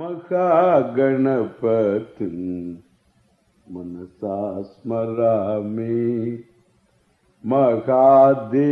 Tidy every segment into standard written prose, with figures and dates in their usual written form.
महागणपतिं मनसा स्मरामि महादेवमुदं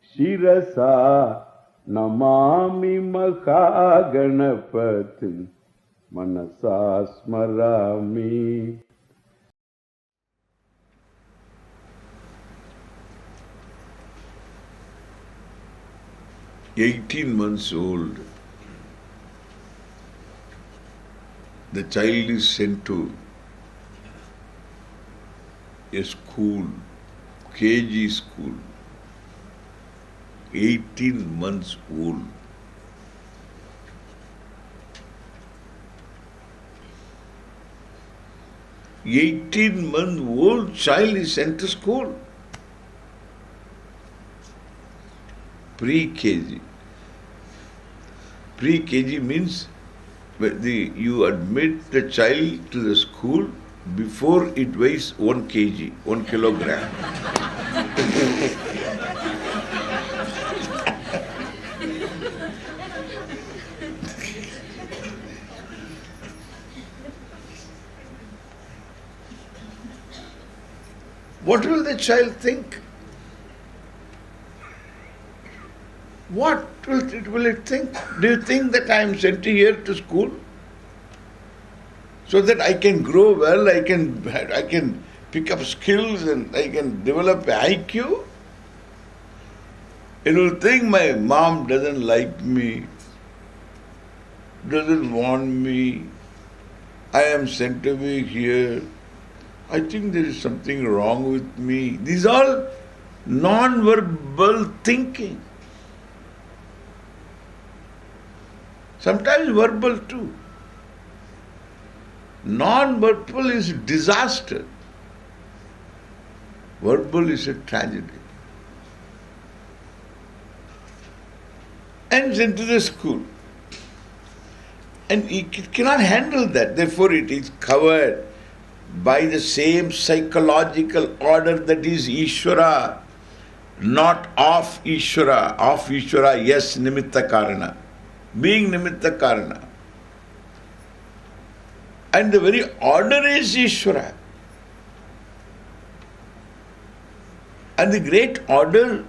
शिरसा नमामि महागणपतिं मनसा स्मरामि. 18 months old, the child is sent to a school, KG school, 18 months old. An 18-month-old child is sent to school. Pre-KG. Pre-KG means you admit the child to the school before it weighs 1 kg, 1 kilogram. What will the child think? What will it think? Do you think that I am sent here to school so that I can grow well, I can pick up skills and I can develop IQ? It will think my mom doesn't like me, doesn't want me, I am sent to be here. I think there is something wrong with me. These are all non-verbal thinking. Sometimes verbal too. Non-verbal is disaster. Verbal is a tragedy. And sent to the school. And it cannot handle that. Therefore it is covered by the same psychological order that is Ishvara, not of Ishvara. Of Ishvara, yes, nimitta karana. Being nimitta karana. And the very order is Ishvara. And the great order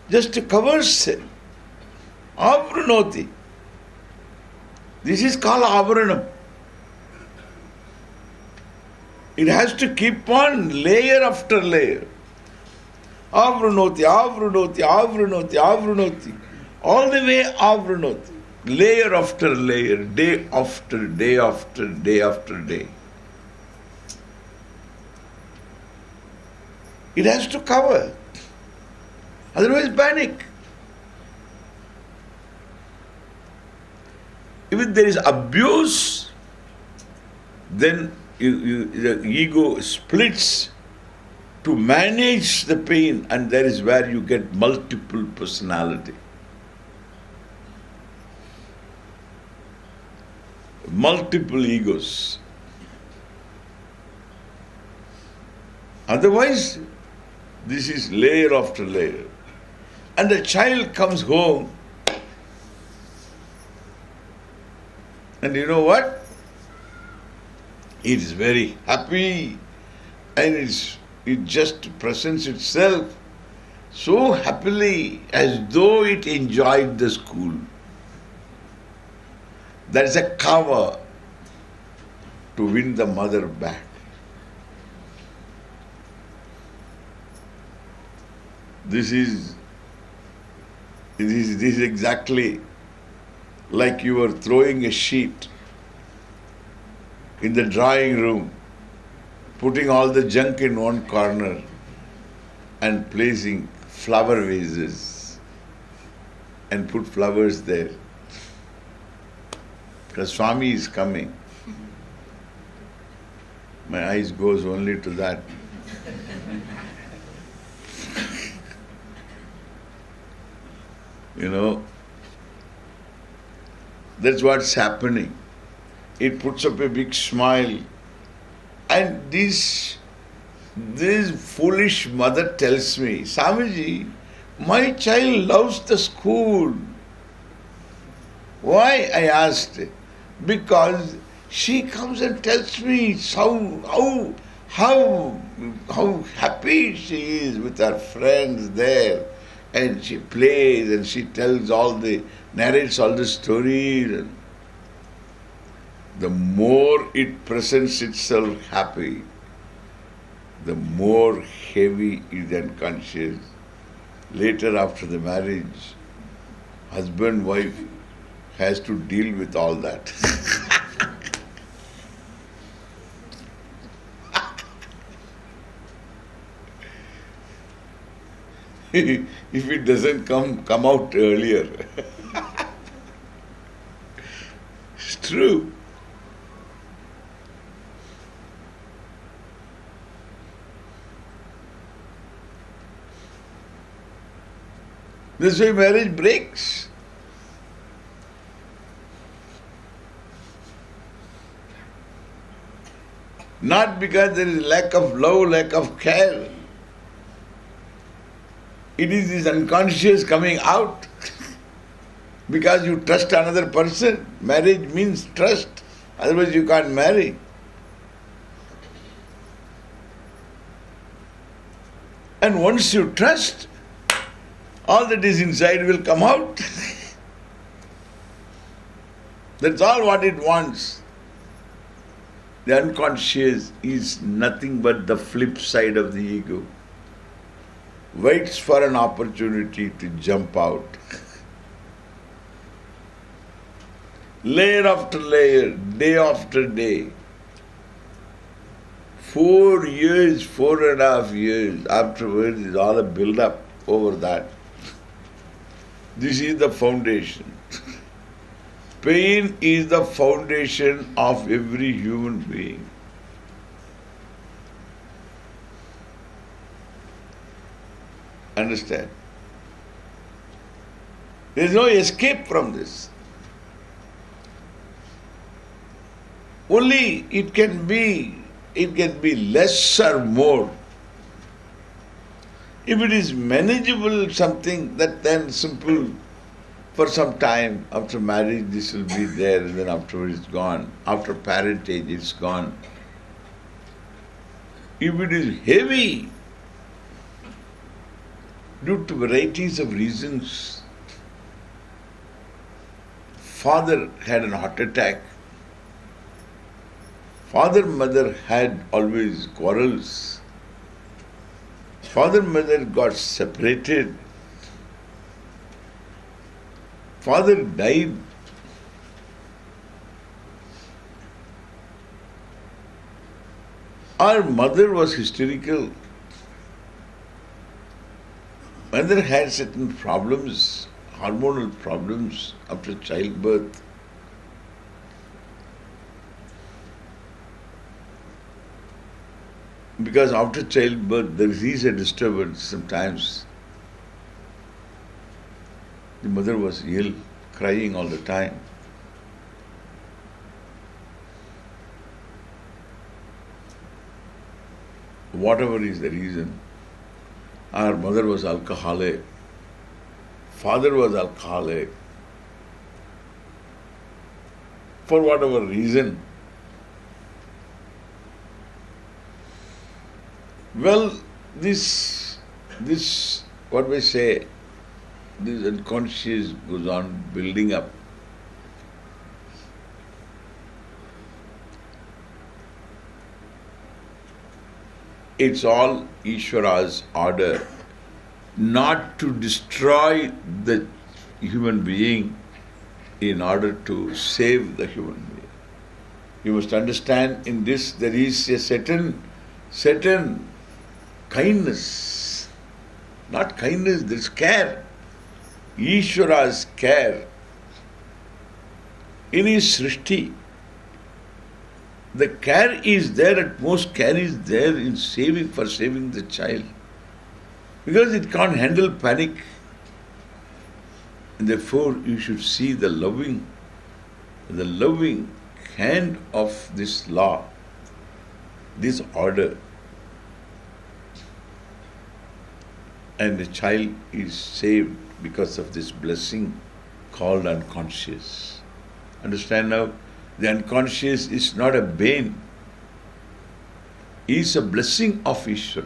just covers it. Avrunoti. This is called avranam. It has to keep on layer after layer. Avrunoti, avrunoti, avrunoti, avrunoti. All the way avrunoti. Layer after layer, day after day after day after day. It has to cover. Otherwise panic. If there is abuse, then the ego splits to manage the pain, and that is where you get multiple personality. Multiple egos. Otherwise, this is layer after layer. And the child comes home, and you know what? It is very happy, and it just presents itself so happily as though it enjoyed the school. That is a cover to win the mother back. This is exactly like you were throwing a sheet in the drawing room, putting all the junk in one corner and placing flower vases and put flowers there. Because Swami is coming. My eyes goes only to that. You know, that's what's happening. It puts up a big smile. And this foolish mother tells me, Swamiji, my child loves the school. Why? I asked. Because she comes and tells me how happy she is with her friends there. And she plays and she narrates all the stories. And the more it presents itself happy, the more heavy is unconscious. Later, after the marriage, husband, wife has to deal with all that. If it doesn't come out earlier. It's true. This way marriage breaks. Not because there is lack of love, lack of care. It is this unconscious coming out. Because you trust another person. Marriage means trust. Otherwise you can't marry. And once you trust, all that is inside will come out. That's all what it wants. The unconscious is nothing but the flip side of the ego. Waits for an opportunity to jump out. Layer after layer, day after day. 4 years, 4.5 years afterwards is all a build-up over that. This is the foundation. Pain is the foundation of every human being. Understand? There is no escape from this. Only it can be less or more. If it is manageable something, that then simple, for some time, after marriage this will be there and then afterwards it's gone. After parentage it's gone. If it is heavy, due to varieties of reasons, father had an heart attack, father, mother had always quarrels, father, mother got separated, father died, our mother was hysterical, mother had certain problems, hormonal problems after childbirth. Because after childbirth there is a disturbance sometimes. The mother was ill, crying all the time. Whatever is the reason, our mother was alcoholic, father was alcoholic. For whatever reason, well, this what we say, this unconscious goes on building up. It's all Ishvara's order not to destroy the human being in order to save the human being. You must understand, in this there is a certain kindness. Not kindness, there is care. Ishvara's care. In his Srishti, the care is there, at most care is there in saving the child. Because it can't handle panic. And therefore you should see the loving hand of this law, this order. And the child is saved because of this blessing called unconscious. Understand now? The unconscious is not a bane. It is a blessing of Ishvara.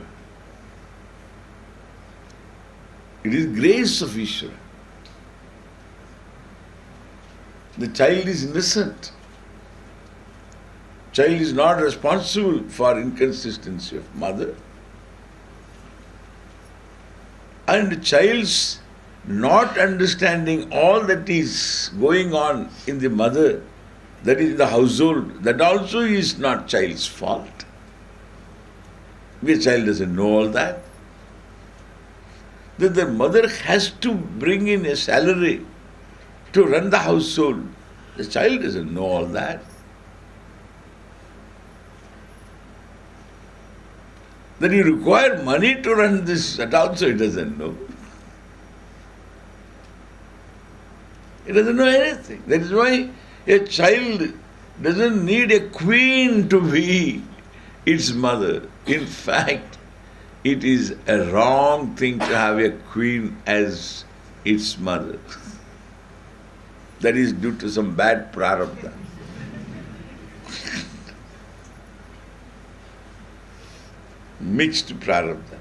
It is grace of Ishvara. The child is innocent. Child is not responsible for inconsistency of mother. And child's not understanding all that is going on in the mother, that is the household, that also is not child's fault. The child doesn't know all that. That the mother has to bring in a salary to run the household. The child doesn't know all that. That you require money to run this, that also he doesn't know. He doesn't know anything. That is why a child doesn't need a queen to be its mother. In fact, it is a wrong thing to have a queen as its mother. That is due to some bad prarabdha. Mixed prarabdha.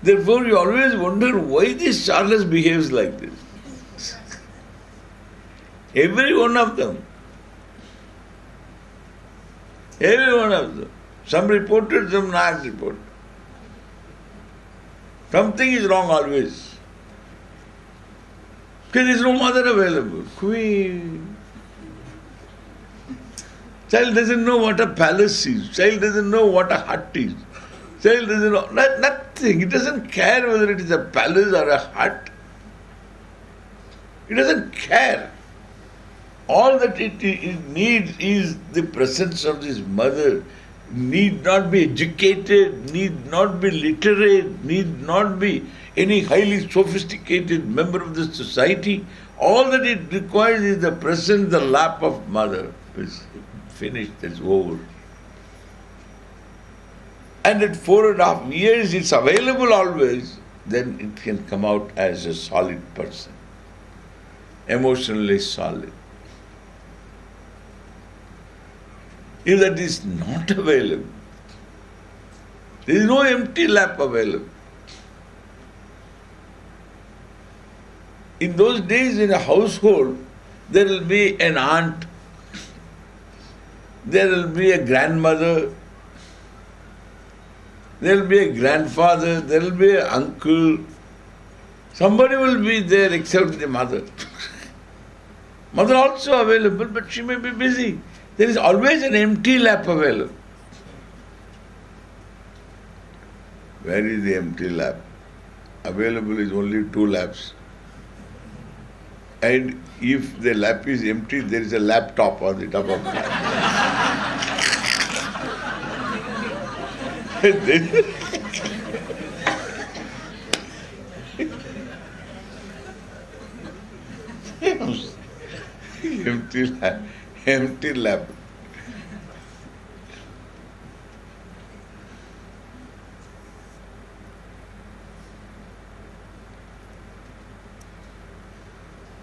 Therefore, you always wonder why this Charles behaves like this. Every one of them. Every one of them. Some reported, some not reported. Something is wrong always. Because there is no mother available. Queen. Child doesn't know what a palace is. Child doesn't know what a hut is. Child doesn't know nothing. It doesn't care whether it is a palace or a hut. It doesn't care. All that it needs is the presence of this mother. Need not be educated, need not be literate, need not be any highly sophisticated member of the society. All that it requires is the presence, the lap of mother. It's finished, it's over. And at 4.5 years it's available always, then it can come out as a solid person. Emotionally solid. If that is not available, there is no empty lap available. In those days in a household, there will be an aunt, there will be a grandmother, there will be a grandfather, there will be an uncle. Somebody will be there except the mother. Mother also available, but she may be busy. There is always an empty lap available. Where is the empty lap? Available is only 2 laps. And if the lap is empty, there is a laptop on the top of it. Empty lap. Empty lap.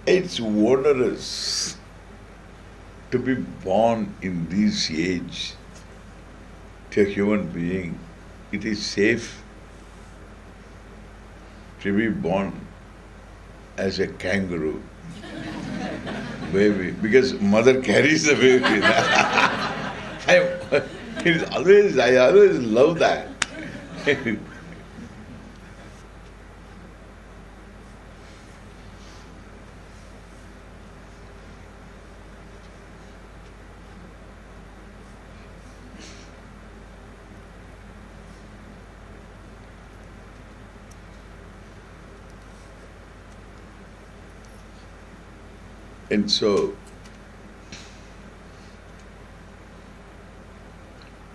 It's onerous to be born in this age to a human being. It is safe to be born as a kangaroo baby, because mother carries the baby. I always love that. And so,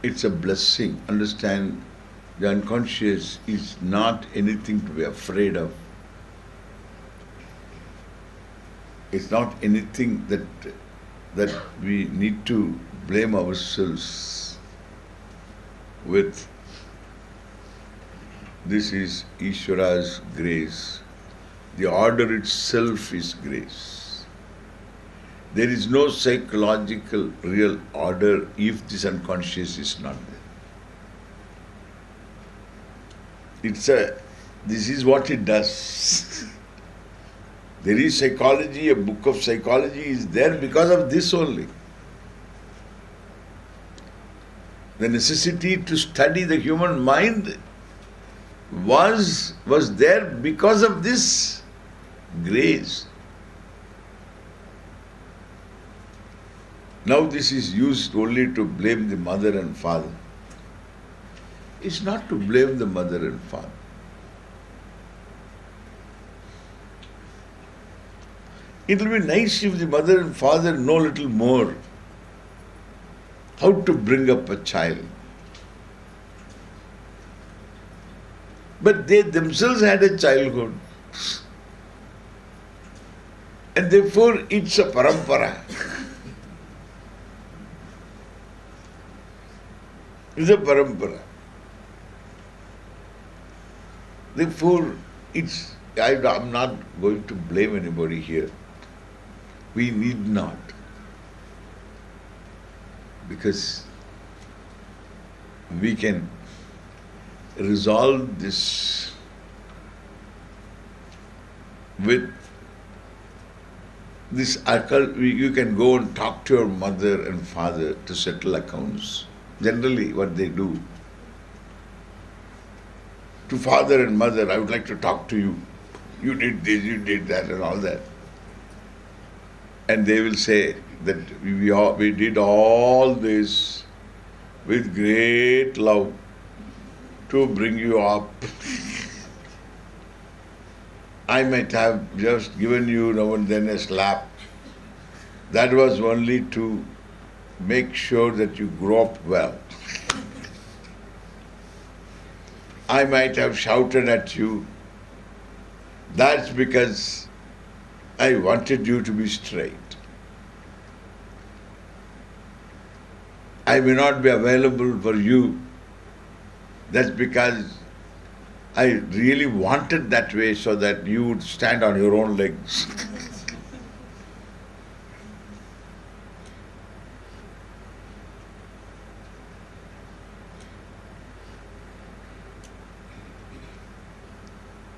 it's a blessing. Understand, the unconscious is not anything to be afraid of. It's not anything that we need to blame ourselves with. This is Ishvara's grace. The order itself is grace. There is no psychological real order if this unconscious is not there. This is what it does. There is psychology, a book of psychology is there because of this only. The necessity to study the human mind was there because of this grace. Now this is used only to blame the mother and father. It's not to blame the mother and father. It will be nice if the mother and father know a little more how to bring up a child. But they themselves had a childhood. And therefore it's a parampara. It's a parampara. Therefore, I'm not going to blame anybody here. We need not. Because we can resolve this with this occult. You can go and talk to your mother and father to settle accounts. Generally, what they do. To father and mother, I would like to talk to you. You did this, you did that, and all that. And they will say that we did all this with great love to bring you up. I might have just given you now and then a slap. That was only to make sure that you grow up well. I might have shouted at you. That's because I wanted you to be straight. I may not be available for you. That's because I really wanted that way so that you would stand on your own legs.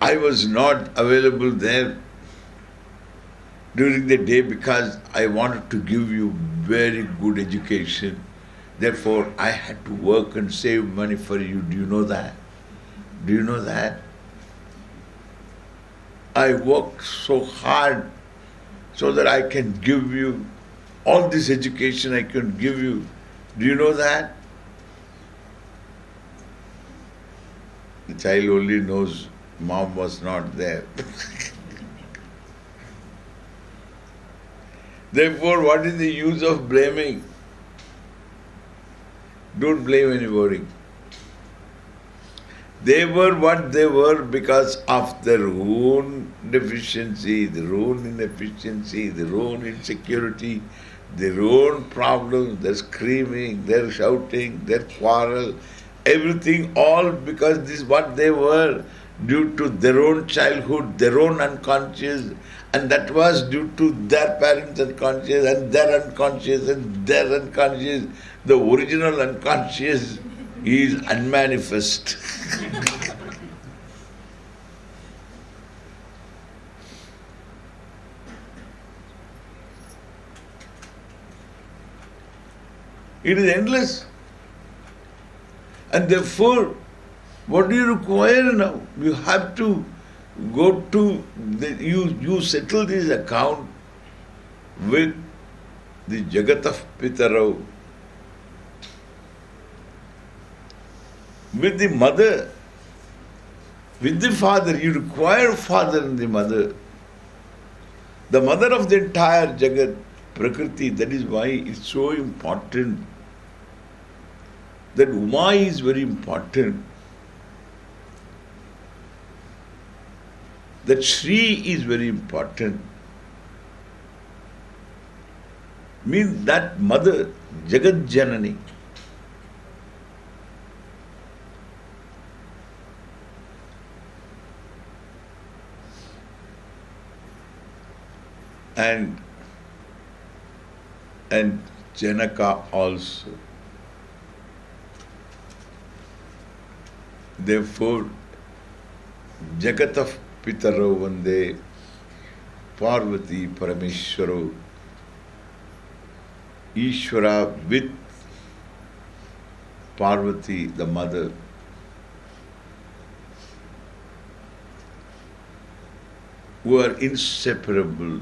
I was not available there during the day because I wanted to give you very good education. Therefore, I had to work and save money for you. Do you know that? Do you know that? I worked so hard so that I can give you all this education I can give you. Do you know that? The child only knows mom was not there. Therefore, what is the use of blaming? Don't blame anybody. They were what they were because of their own deficiency, their own inefficiency, their own insecurity, their own problems, their screaming, their shouting, their quarrel, everything, all because this is what they were due to their own childhood, their own unconscious, and that was due to their parents' unconscious and their unconscious and their unconscious. The original unconscious is unmanifest. It is endless. And therefore, what do you require now? You have to go to, you settle this account with the Jagat of Pitarau, with the mother, with the father. You require father and the mother. The mother of the entire Jagat, Prakriti. That is why it's so important that Uma is very important. That Shri is very important. Means that mother, Jagat Janani. and Janaka also. Therefore, Jagatah Pitaro Vande Parvati Parameshwaro, Ishvara with Parvati, the mother, who are inseparable.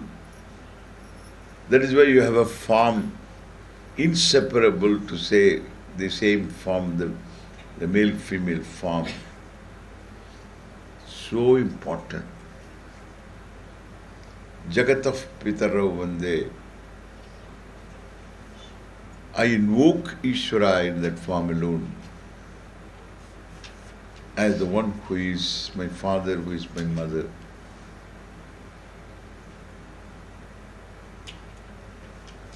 That is why you have a form inseparable to say the same form, the male-female form. So important. Jagatah Pitaro Vande. I invoke Ishvara in that form alone as the one who is my father, who is my mother.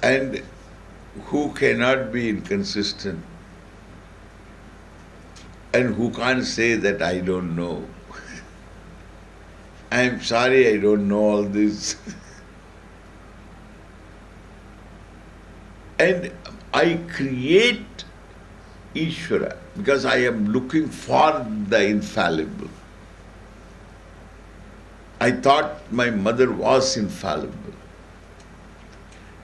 And who cannot be inconsistent and who can't say that I don't know. I am sorry I don't know all this. And I create Ishvara because I am looking for the infallible. I thought my mother was infallible.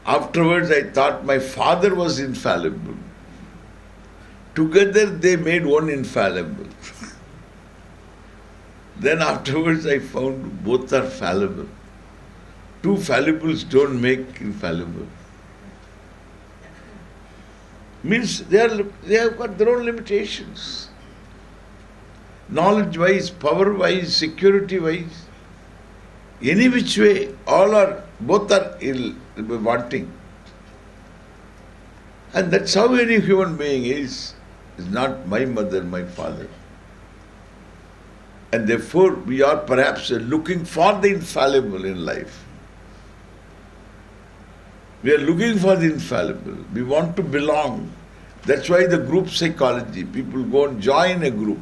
Afterwards, I thought my father was infallible. Together, they made one infallible. Then afterwards, I found both are fallible. Two fallibles don't make infallible. Means they have got their own limitations. Knowledge-wise, power-wise, security-wise, any which way, both are wanting. And that's how any human being is. It's not my mother, my father. And therefore, we are perhaps looking for the infallible in life. We are looking for the infallible. We want to belong. That's why the group psychology, people go and join a group.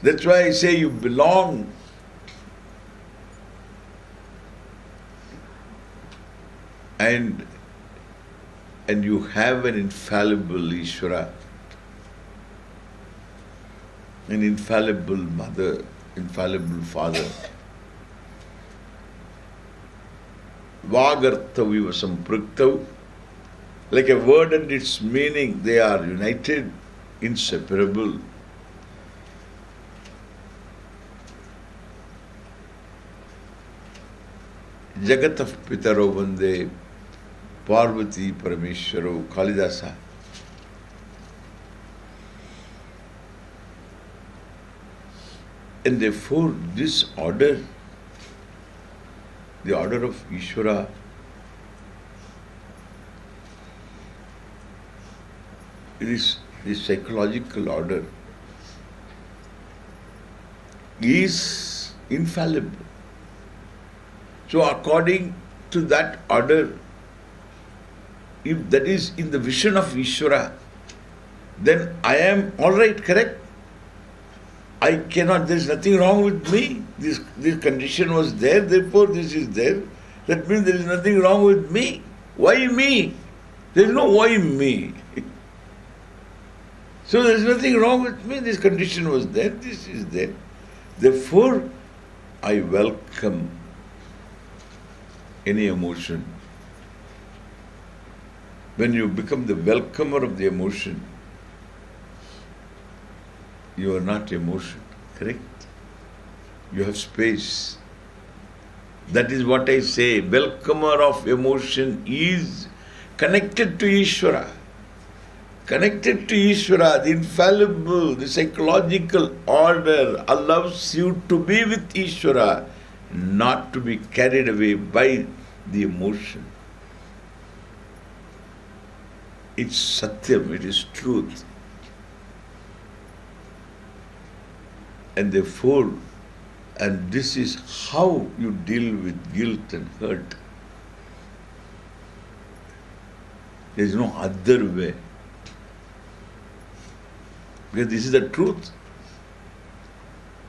That's why I say you belong. And you have an infallible Ishvara, an infallible mother, infallible father. Vagarthaviva sampruktav. Like a word and its meaning, they are united, inseparable. Jagatah Pitaro Vande Parvati Parameshwaro, Kalidasa. And therefore, this order, the order of Ishvara, it is the psychological order, is infallible. So according to that order, if that is in the vision of Ishvara, then I am alright, correct? I cannot, there is nothing wrong with me. This condition was there, therefore this is there. That means there is nothing wrong with me. Why me? There is no why me. So there is nothing wrong with me. This condition was there, this is there. Therefore, I welcome any emotion. When you become the welcomer of the emotion, you are not emotion, correct? You have space. That is what I say. Welcomer of emotion is connected to Ishvara. Connected to Ishvara, the infallible, the psychological order allows you to be with Ishvara, not to be carried away by the emotion. It's satyam, it is truth. And therefore, and this is how you deal with guilt and hurt. There is no other way. Because this is the truth.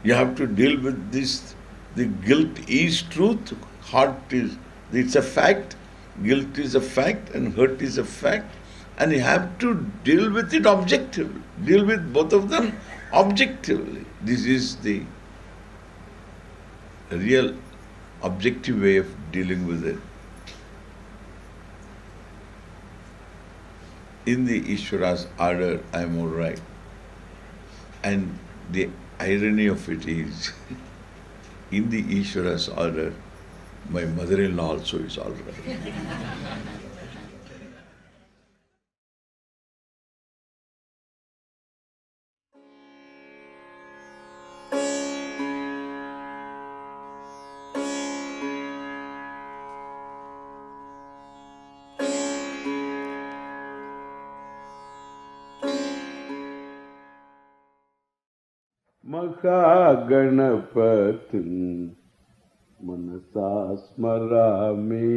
You have to deal with this. The guilt is truth, it's a fact. Guilt is a fact and hurt is a fact. And you have to deal with it objectively. Deal with both of them objectively. This is the real objective way of dealing with it. In the Ishvara's order, I am all right. And the irony of it is, in the Ishvara's order, my mother-in-law also is all right. महागणपतिं मनसा स्मरामि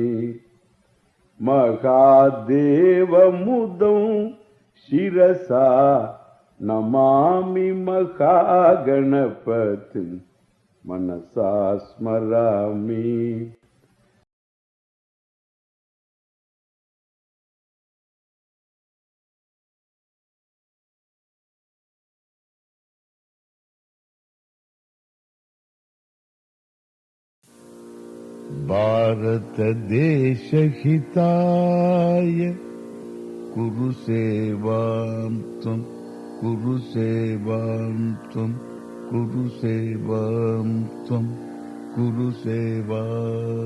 महादेवमुदं शिरसा नमामि महागणपतिं मनसा स्मरामि भारत देश हिताय कुरु सेवां त्वं कुरु सेवां त्वं कुरु सेवां त्वं कुरु सेवां